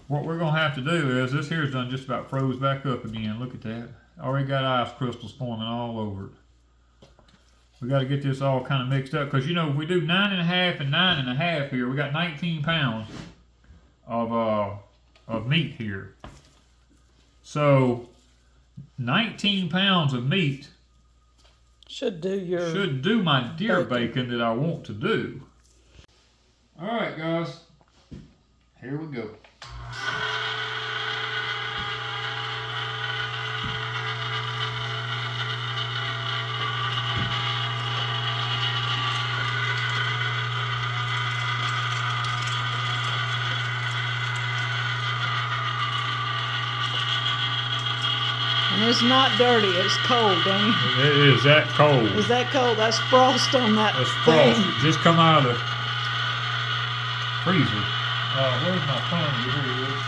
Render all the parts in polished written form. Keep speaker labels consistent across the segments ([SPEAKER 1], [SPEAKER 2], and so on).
[SPEAKER 1] what we're gonna have to do is, this here's done just about froze back up again. Look at that. Already got ice crystals forming all over it. We got to get this all kind of mixed up, because you know, if we do 9.5 and 9.5 here, we got 19 pounds of meat here. So 19 pounds of meat
[SPEAKER 2] should do
[SPEAKER 1] my deer bacon that I want to do. All right, guys, here we go.
[SPEAKER 2] And it's not dirty, it's cold, ain't it?
[SPEAKER 1] It is that cold.
[SPEAKER 2] Is that cold? That's frost on that
[SPEAKER 1] That's
[SPEAKER 2] thing.
[SPEAKER 1] frost. It just come out of the freezer. Where's my phone? Here it is.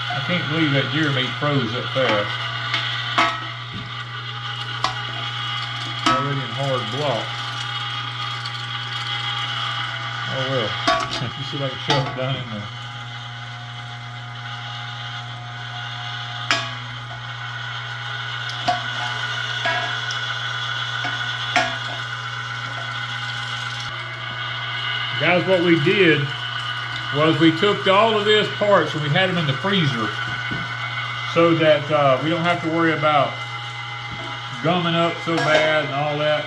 [SPEAKER 1] I can't believe that deer meat froze that fast. Already in hard blocks. Oh well. You see if I can shove it down in there. Guys, what we did was we took all of this parts and we had them in the freezer so that we don't have to worry about gumming up so bad and all that.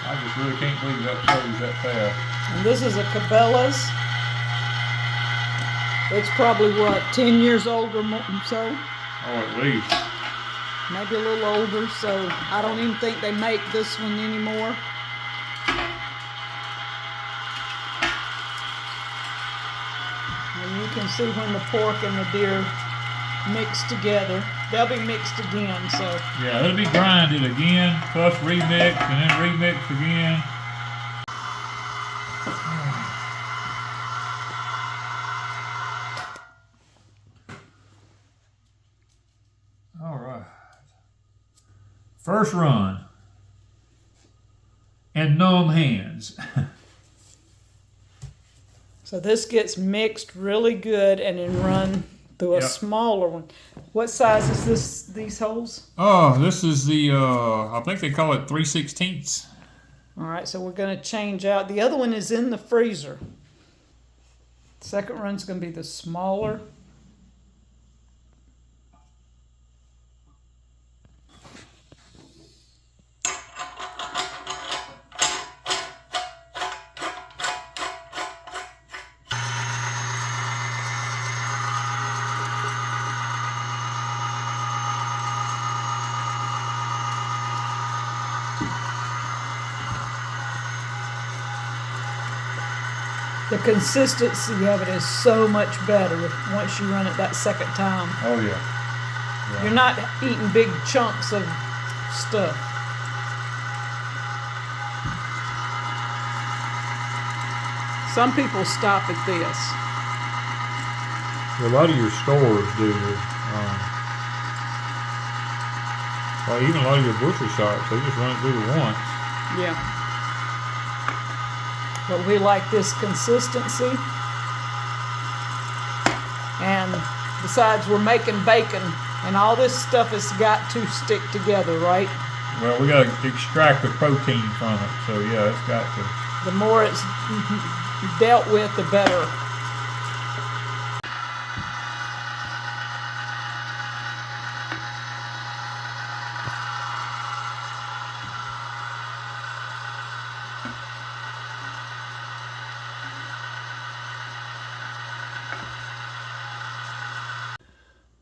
[SPEAKER 1] I just really can't believe that froze that fast.
[SPEAKER 2] And this is a Cabela's. It's probably, what, 10 years old or so?
[SPEAKER 1] Oh, at least.
[SPEAKER 2] Maybe a little older, so I don't even think they make this one anymore. And you can see when the pork and the deer mix together. They'll be mixed again, so.
[SPEAKER 1] Yeah, it'll be grinded again, plus remixed, and then remixed again. All right. First run. And numb hands.
[SPEAKER 2] So this gets mixed really good and then run through a smaller one. What size is these holes?
[SPEAKER 1] Oh, this is the, I think they call it 3/16.
[SPEAKER 2] All right, so we're going to change out. The other one is in the freezer. The second run's going to be the smaller. The consistency of it is so much better once you run it that second time.
[SPEAKER 1] Oh, yeah.
[SPEAKER 2] You're not eating big chunks of stuff. Some people stop at this.
[SPEAKER 1] A lot of your stores do. Well, even a lot of your butcher shops, they just run it through the once.
[SPEAKER 2] Yeah. But we like this consistency. And besides, we're making bacon, and all this stuff has got to stick together, right?
[SPEAKER 1] Well, we got to extract the protein from it, so yeah, it's got to.
[SPEAKER 2] The more it's dealt with, the better.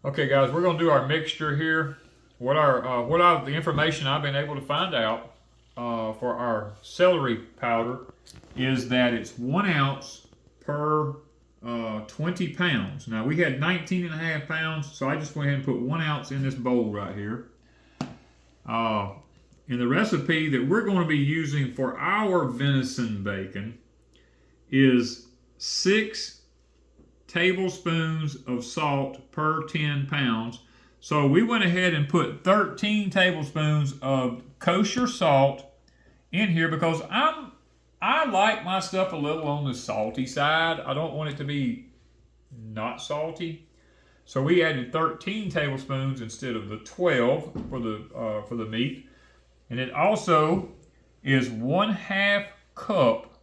[SPEAKER 1] Okay, guys, we're going to do our mixture here. The information I've been able to find out for our celery powder is that it's 1 ounce per 20 pounds. Now, we had 19.5 pounds, so I just went ahead and put 1 ounce in this bowl right here. And the recipe that we're going to be using for our venison bacon is 6 tablespoons of salt per 10 pounds. So we went ahead and put 13 tablespoons of kosher salt in here because I like my stuff a little on the salty side. I don't want it to be not salty. So we added 13 tablespoons instead of the 12 for the meat. And it also is 1/2 cup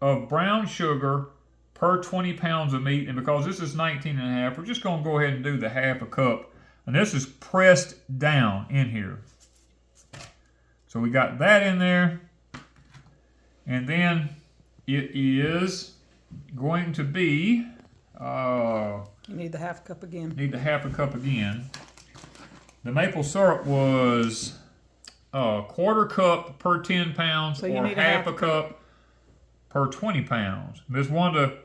[SPEAKER 1] of brown sugar per 20 pounds of meat. And because this is 19.5, we're just going to go ahead and do the 1/2 cup. And this is pressed down in here. So we got that in there. And then it is going to be...
[SPEAKER 2] you need the 1/2 cup again.
[SPEAKER 1] Need the 1/2 cup again. The maple syrup was 1/4 cup per 10 pounds,
[SPEAKER 2] so you
[SPEAKER 1] or
[SPEAKER 2] need
[SPEAKER 1] 1/2 cup per 20 pounds. Miss Wanda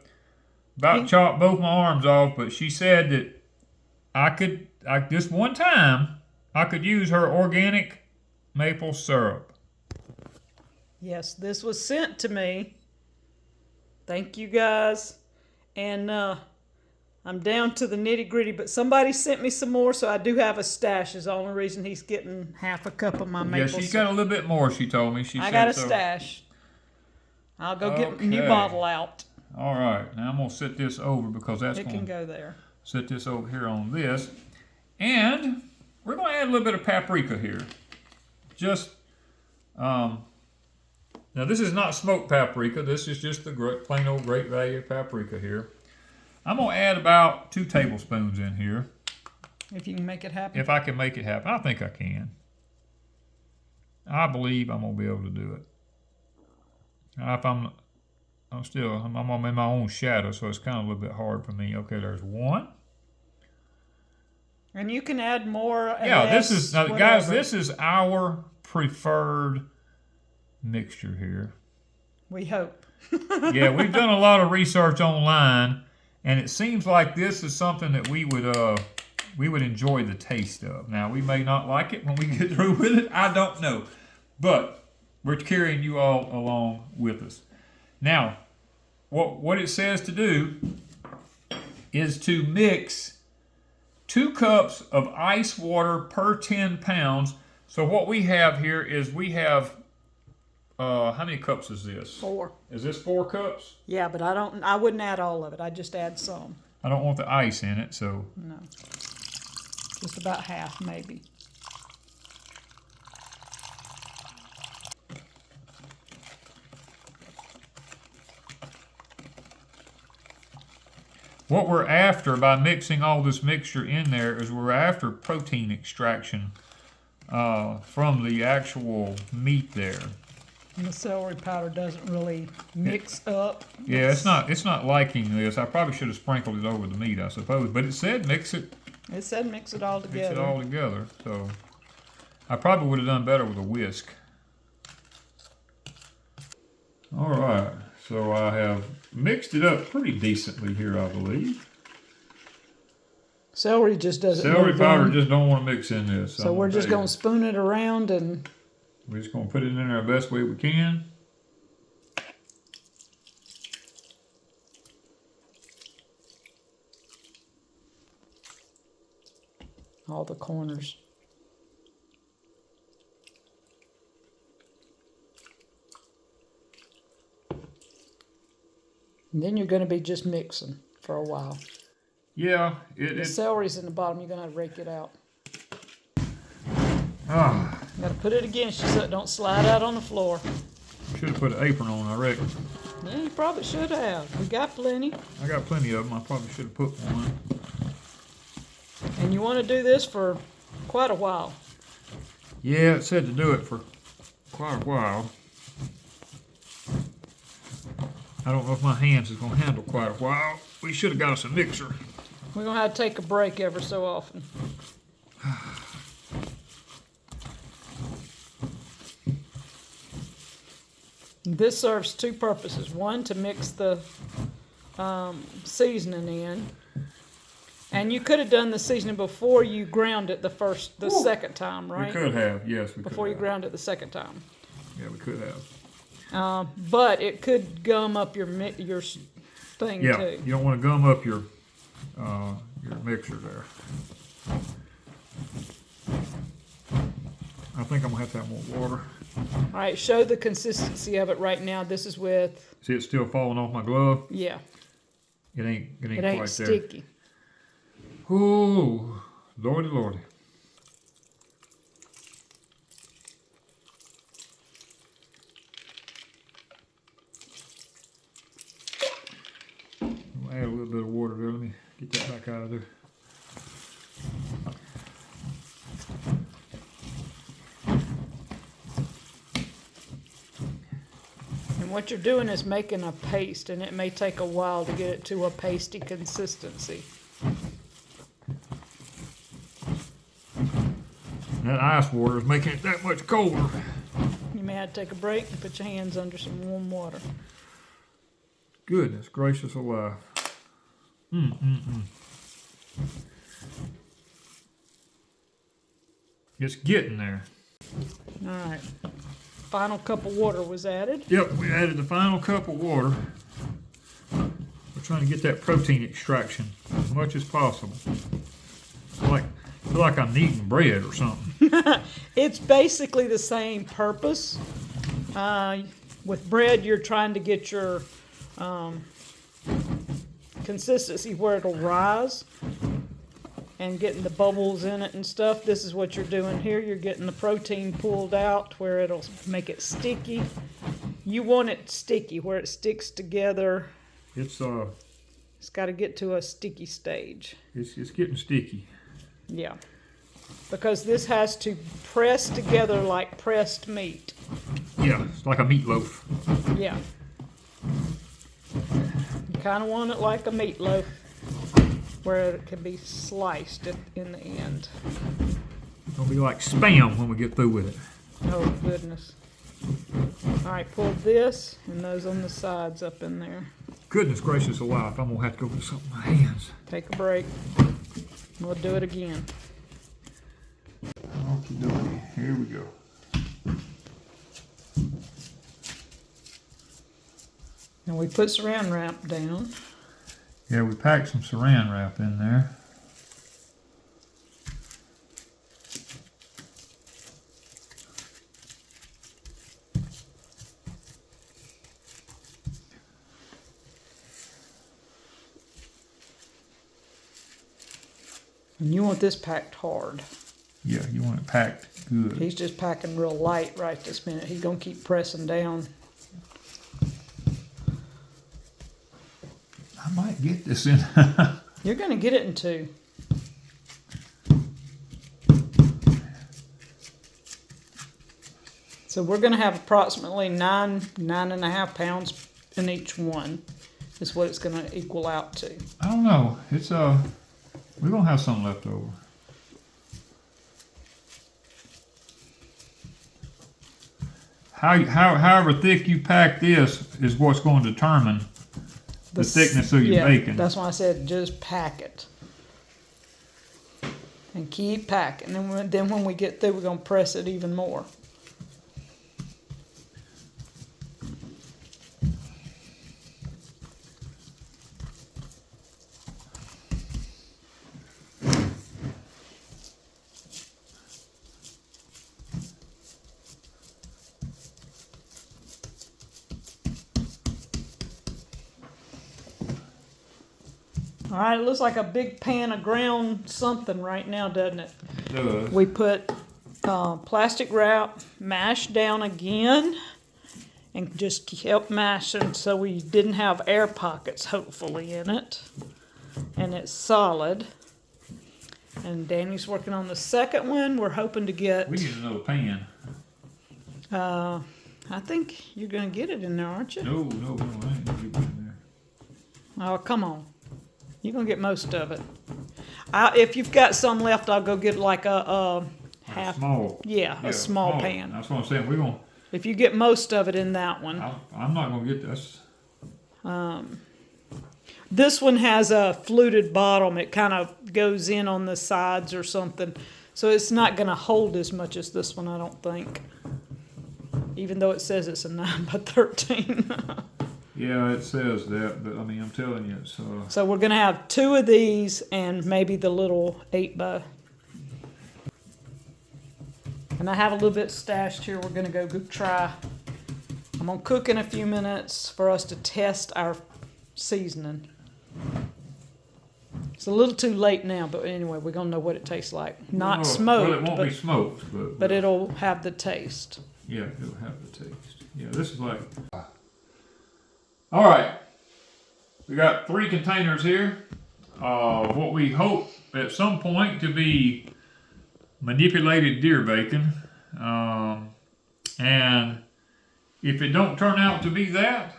[SPEAKER 1] about chopped both my arms off, but she said that this one time, I could use her organic maple syrup.
[SPEAKER 2] Yes, this was sent to me. Thank you guys. And I'm down to the nitty gritty, but somebody sent me some more, so I do have a stash. Is the only reason he's getting 1/2 cup of my maple syrup.
[SPEAKER 1] Yeah, she's got a little bit more, she told me.
[SPEAKER 2] I got a stash. I'll go get a new bottle out.
[SPEAKER 1] All right, now I'm going to set this over because that's going to
[SPEAKER 2] go there.
[SPEAKER 1] Set this over here on this. And we're going to add a little bit of paprika here. Just, now this is not smoked paprika. This is just the plain old Great Value paprika here. I'm going to add about 2 tablespoons in here.
[SPEAKER 2] If you can make it happen.
[SPEAKER 1] If I can make it happen. I think I can. I believe I'm going to be able to do it. If I'm in my own shadow, so it's kind of a little bit hard for me. Okay, there's 1.
[SPEAKER 2] And you can add more.
[SPEAKER 1] Yeah, this is, now, guys, this is our preferred mixture here.
[SPEAKER 2] We hope.
[SPEAKER 1] Yeah, we've done a lot of research online, and it seems like this is something that we would enjoy the taste of. Now, we may not like it when we get through with it. I don't know. But we're carrying you all along with us. Now, what it says to do is to mix 2 cups of ice water per 10 pounds. So what we have here is we have, how many cups is this?
[SPEAKER 2] 4.
[SPEAKER 1] Is this 4 cups?
[SPEAKER 2] Yeah, but I wouldn't add all of it. I just add some.
[SPEAKER 1] I don't want the ice in it, so.
[SPEAKER 2] No. Just about half, maybe.
[SPEAKER 1] What we're after by mixing all this mixture in there is we're after protein extraction from the actual meat there.
[SPEAKER 2] And the celery powder doesn't really mix up.
[SPEAKER 1] Yeah, it's not liking this. I probably should have sprinkled it over the meat, I suppose. But it said mix it.
[SPEAKER 2] It said mix it all together.
[SPEAKER 1] Mix it all together. So I probably would have done better with a whisk. All right. So I have mixed it up pretty decently here, I believe.
[SPEAKER 2] Celery just doesn't.
[SPEAKER 1] Celery powder just don't want to mix in this.
[SPEAKER 2] So we're just going to spoon it around and.
[SPEAKER 1] We're just going to put it in there the best way we can.
[SPEAKER 2] All the corners. And then you're going to be just mixing for a while.
[SPEAKER 1] Yeah.
[SPEAKER 2] The celery's in the bottom. You're going to have to rake it out.
[SPEAKER 1] Ah.
[SPEAKER 2] You got to put it against you so it don't slide out on the floor.
[SPEAKER 1] Should have put an apron on, I reckon.
[SPEAKER 2] Yeah, you probably should have. We got plenty.
[SPEAKER 1] I got plenty of them. I probably should have put one.
[SPEAKER 2] And you want to do this for quite a while.
[SPEAKER 1] Yeah, it said to do it for quite a while. I don't know if my hands is going to handle quite a while. We should have got us a mixer.
[SPEAKER 2] We're going to have to take a break ever so often. This serves 2 purposes. One, to mix the seasoning in. And you could have done the seasoning before you ground it the second time, right?
[SPEAKER 1] We could have, yes, we could
[SPEAKER 2] Before you
[SPEAKER 1] have.
[SPEAKER 2] ground it the second time.
[SPEAKER 1] Yeah, we could have.
[SPEAKER 2] But it could gum up your thing
[SPEAKER 1] Yeah,
[SPEAKER 2] too.
[SPEAKER 1] you don't want to gum up your mixer there. I think I'm gonna have to have more water.
[SPEAKER 2] All right, show the consistency of it right now. This is with,
[SPEAKER 1] See, it's still falling off my glove.
[SPEAKER 2] yeah,
[SPEAKER 1] It ain't
[SPEAKER 2] it
[SPEAKER 1] quite
[SPEAKER 2] ain't
[SPEAKER 1] there.
[SPEAKER 2] sticky.
[SPEAKER 1] Ooh, lordy, lordy. I'll add a little bit of water there. Let me get that back out of there.
[SPEAKER 2] And what you're doing is making a paste, and it may take a while to get it to a pasty consistency.
[SPEAKER 1] That ice water is making it that much colder.
[SPEAKER 2] You may have to take a break and put your hands under some warm water.
[SPEAKER 1] Goodness gracious alive. It's getting there.
[SPEAKER 2] All right. Final cup of water was added.
[SPEAKER 1] Yep, we added the final cup of water. We're trying to get that protein extraction as much as possible. I feel like I'm kneading bread or something.
[SPEAKER 2] It's basically the same purpose. With bread, you're trying to get your consistency where it'll rise and getting the bubbles in it and stuff. This is what you're doing here. You're getting the protein pulled out where it'll make it sticky. You want it sticky, where it sticks together.
[SPEAKER 1] It's
[SPEAKER 2] got to get to a sticky stage.
[SPEAKER 1] it's getting sticky.
[SPEAKER 2] Yeah. Because this has to press together like pressed meat.
[SPEAKER 1] Yeah, it's like a meatloaf.
[SPEAKER 2] Yeah. You kind of want it like a meatloaf, where it can be sliced in the end.
[SPEAKER 1] It's gonna be like Spam when we get through with it.
[SPEAKER 2] Oh, goodness. All right, pull this and those on the sides up in there.
[SPEAKER 1] Goodness gracious alive, I'm gonna have to go get something in my hands.
[SPEAKER 2] Take a break. We'll do it again.
[SPEAKER 1] Okie dokie, here we go.
[SPEAKER 2] And we put saran wrap down.
[SPEAKER 1] Yeah, we packed some saran wrap in there.
[SPEAKER 2] And you want this packed hard.
[SPEAKER 1] Yeah, you want it packed good.
[SPEAKER 2] He's just packing real light right this minute. He's going to keep pressing down.
[SPEAKER 1] I might get this in.
[SPEAKER 2] You're going to get it in two. So we're going to have approximately 9.5 pounds in each one. Is what it's going to equal out to.
[SPEAKER 1] I don't know. It's we're gonna have some left over. However thick you pack this is what's going to determine the thickness of your bacon.
[SPEAKER 2] That's why I said just pack it. And keep packing. And then when we get through, we're going to press it even more. All right, it looks like a big pan of ground something right now, doesn't it?
[SPEAKER 1] It does.
[SPEAKER 2] We put plastic wrap, mashed down again, and just kept mashing so we didn't have air pockets, hopefully, in it. And it's solid. And Danny's working on the second one. We're hoping to get...
[SPEAKER 1] We need another pan.
[SPEAKER 2] I think you're going to get it in there, aren't you?
[SPEAKER 1] No, I ain't gonna get it in there.
[SPEAKER 2] Oh, come on. You're going to get most of it. If you've got some left, I'll go get like a half.
[SPEAKER 1] Small.
[SPEAKER 2] Yeah, a small pan.
[SPEAKER 1] That's what I'm saying. We're gonna.
[SPEAKER 2] If you get most of it in that one.
[SPEAKER 1] I'm not gonna get this.
[SPEAKER 2] This one has a fluted bottom. It kind of goes in on the sides or something. So it's not going to hold as much as this one, I don't think. Even though it says it's a 9x13.
[SPEAKER 1] Yeah, it says that, but I mean, I'm telling you, it's
[SPEAKER 2] So we're going to have 2 of these and maybe the little 8x. And I have a little bit stashed here. We're going to go try. I'm going to cook in a few minutes for us to test our seasoning. It's a little too late now, but anyway, we're going to know what it tastes like. Not smoked.
[SPEAKER 1] Well, it won't be smoked,
[SPEAKER 2] but it'll have the taste.
[SPEAKER 1] Yeah, it'll have the taste. Yeah, this is like... All right. We got 3 containers here. What we hope at some point to be manipulated deer bacon. And if it don't turn out to be that,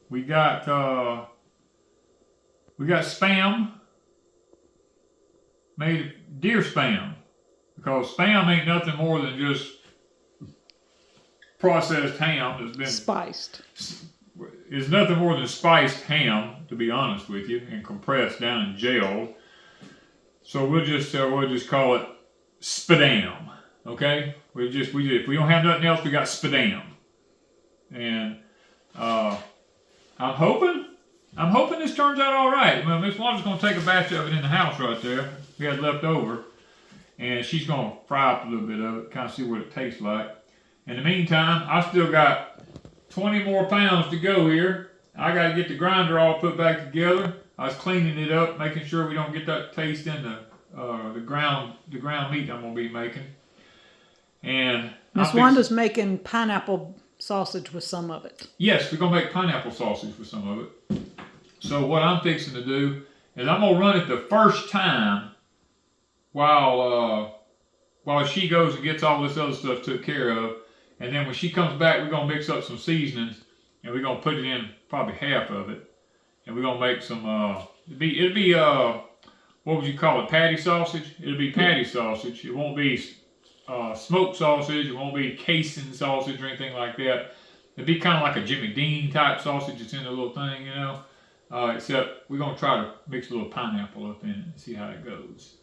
[SPEAKER 1] we got spam, made deer spam, because spam ain't nothing more than just processed ham that's been
[SPEAKER 2] spiced.
[SPEAKER 1] It's nothing more than spiced ham, to be honest with you, and compressed down and jailed. So we'll just call it spadam, okay? If we don't have nothing else, we got spadam, and I'm hoping this turns out all right. Well, Miss Wanda's going to take a batch of it in the house right there. We had left over. And she's going to fry up a little bit of it, kind of see what it tastes like. In the meantime, I still got 20 more pounds to go here. I got to get the grinder all put back together. I was cleaning it up, making sure we don't get that taste in the ground meat I'm going to be making. And
[SPEAKER 2] Miss Wanda's making pineapple sausage with some of it.
[SPEAKER 1] Yes, we're going to make pineapple sausage with some of it. So what I'm fixing to do is I'm going to run it the first time while she goes and gets all this other stuff took care of. And then when she comes back, we're going to mix up some seasonings and we're going to put it in probably half of it. And we're going to make some, it'll be what would you call it, patty sausage? It'll be patty sausage. It won't be smoked sausage. It won't be casing sausage or anything like that. It'd be kind of like a Jimmy Dean type sausage that's in the little thing, you know. Except we're going to try to mix a little pineapple up in it and see how it goes.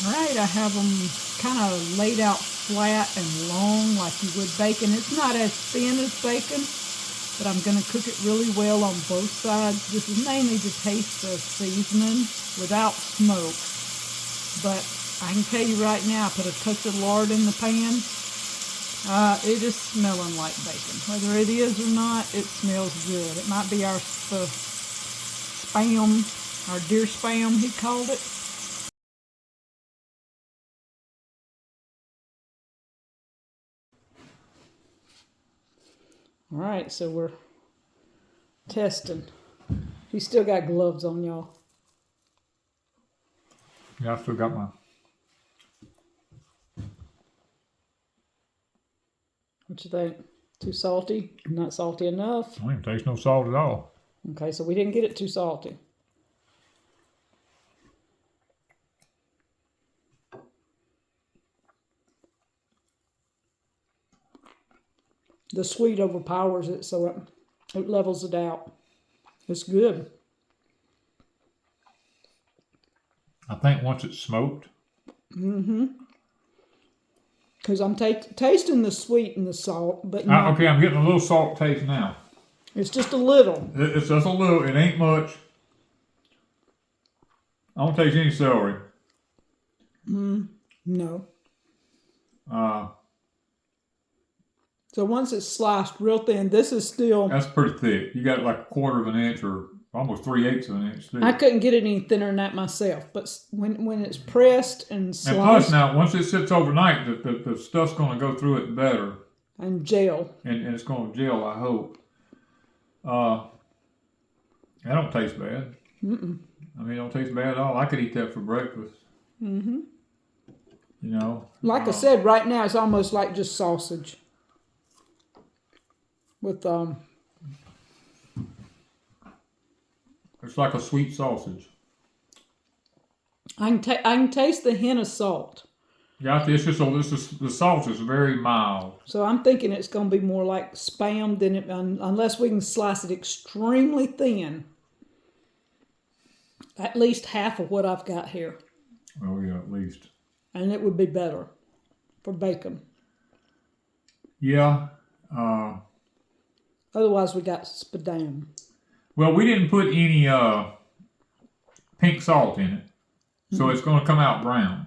[SPEAKER 2] All right, I have them kind of laid out flat and long like you would bacon. It's not as thin as bacon, but I'm going to cook it really well on both sides. This is mainly to taste the seasoning without smoke. But I can tell you right now, I put a touch of lard in the pan. It is smelling like bacon. Whether it is or not, it smells good. It might be our spam, our deer spam, he called it. All right, so we're testing. He's still got gloves on, y'all.
[SPEAKER 1] Yeah, I still got mine.
[SPEAKER 2] What you think? Too salty? Not salty enough?
[SPEAKER 1] I don't even taste no salt at all.
[SPEAKER 2] Okay, so we didn't get it too salty. The sweet overpowers it, so it levels it out. It's good.
[SPEAKER 1] I think once it's smoked.
[SPEAKER 2] Mm-hmm. Because I'm tasting the sweet and the salt, but
[SPEAKER 1] Okay, I'm getting a little salt taste now.
[SPEAKER 2] It's just a little.
[SPEAKER 1] It's just a little. It ain't much. I don't taste any celery.
[SPEAKER 2] No. So once it's sliced real thin, this is still...
[SPEAKER 1] That's pretty thick. You got it like 1/4 of an inch or almost 3/8 of an inch thick.
[SPEAKER 2] I couldn't get it any thinner than that myself, but when it's pressed and sliced...
[SPEAKER 1] And plus now, once it sits overnight, the stuff's going to go through it better.
[SPEAKER 2] And gel.
[SPEAKER 1] And it's going to gel, I hope. That don't taste bad.
[SPEAKER 2] Mm-mm.
[SPEAKER 1] I mean, it don't taste bad at all. I could eat that for breakfast.
[SPEAKER 2] Mm-hmm.
[SPEAKER 1] You know?
[SPEAKER 2] Like I said, right now it's almost like just sausage. With,
[SPEAKER 1] It's like a sweet sausage.
[SPEAKER 2] I can taste the hint of salt.
[SPEAKER 1] Got this. The salt is very mild.
[SPEAKER 2] So I'm thinking it's going to be more like Spam than it, unless we can slice it extremely thin. At least half of what I've got here.
[SPEAKER 1] Oh yeah, at least.
[SPEAKER 2] And it would be better for bacon.
[SPEAKER 1] Yeah.
[SPEAKER 2] Otherwise, we got Spadam.
[SPEAKER 1] Well, we didn't put any pink salt in it, so it's going to come out brown.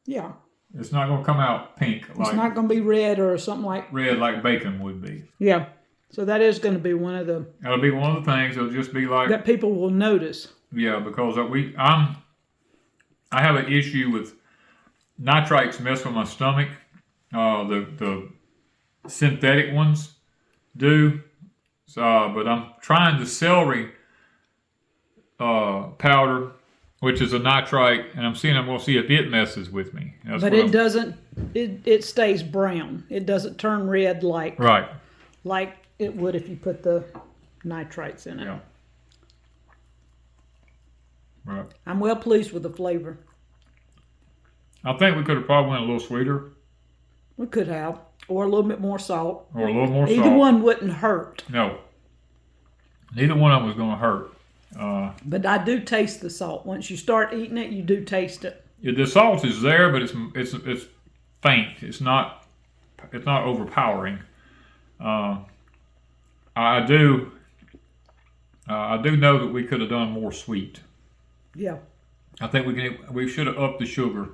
[SPEAKER 2] Yeah.
[SPEAKER 1] It's not going to come out pink.
[SPEAKER 2] It's not going to be red or something like...
[SPEAKER 1] Red like bacon would be.
[SPEAKER 2] Yeah. So that is going to be one of the...
[SPEAKER 1] That'll be one of the things. It'll just be like...
[SPEAKER 2] That people will notice.
[SPEAKER 1] Yeah, because I have an issue with nitrites mess with my stomach. The synthetic ones do. So, but I'm trying the celery powder, which is a nitrite, and I'm going to see if it messes with me.
[SPEAKER 2] But it doesn't. It stays brown. It doesn't turn red like it would if you put the nitrites in it.
[SPEAKER 1] Yeah. Right.
[SPEAKER 2] I'm well pleased with the flavor.
[SPEAKER 1] I think we could have probably went a little sweeter.
[SPEAKER 2] We could have. Or a little bit more salt.
[SPEAKER 1] Or a little more salt.
[SPEAKER 2] Either one wouldn't hurt.
[SPEAKER 1] No. Neither one of them was going to hurt.
[SPEAKER 2] But I do taste the salt. Once you start eating it, you do taste it.
[SPEAKER 1] Yeah, the salt is there, but it's faint. It's not overpowering. I do know that we could have done more sweet.
[SPEAKER 2] Yeah.
[SPEAKER 1] I think we should have upped the sugar.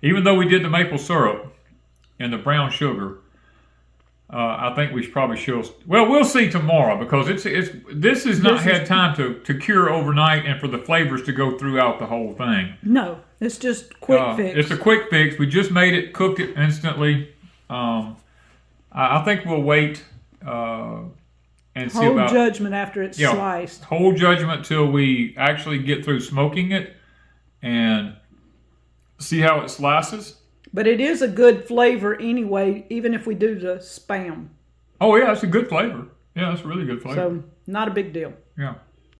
[SPEAKER 1] Even though we did the maple syrup and the brown sugar, I think we probably should. Well, we'll see tomorrow, because this has not had time to cure overnight and for the flavors to go throughout the whole thing.
[SPEAKER 2] No, it's just quick fix.
[SPEAKER 1] It's a quick fix. We just made it, cooked it instantly. I think we'll wait and see about...
[SPEAKER 2] Hold judgment after it's sliced.
[SPEAKER 1] Hold judgment till we actually get through smoking it and see how it slices.
[SPEAKER 2] But it is a good flavor anyway, even if we do the Spam.
[SPEAKER 1] Oh, yeah, it's a good flavor. Yeah, it's a really good flavor.
[SPEAKER 2] So, not a big deal.
[SPEAKER 1] Yeah.